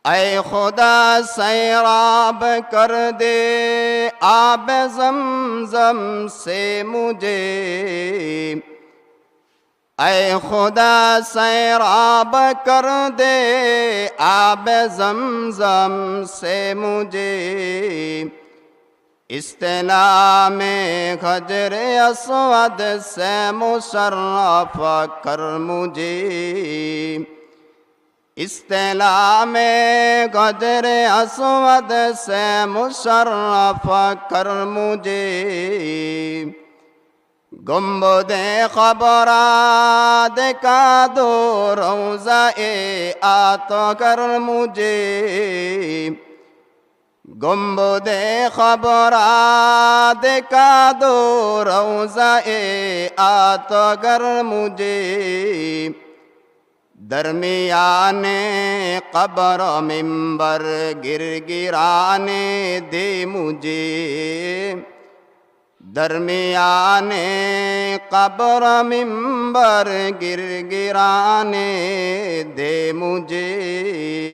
اے خدا سیراب کر دے آب زمزم سے مجھے، اے خدا سیراب کر دے آب زمزم سے مجھے، استلام حجر اسود سے مشرف کر مجھے، استلام حجر اسود سے مشرف کر مجھے، گنبد خبرا دکھا دو روضہ اطہر مجھے، گنبد خبرا دکھا دو روضہ اطہر مجھے، درمیان قبر منبر گرگرانے دے مجھے، درمیان قبر منبر گرگرانے دے مجھے۔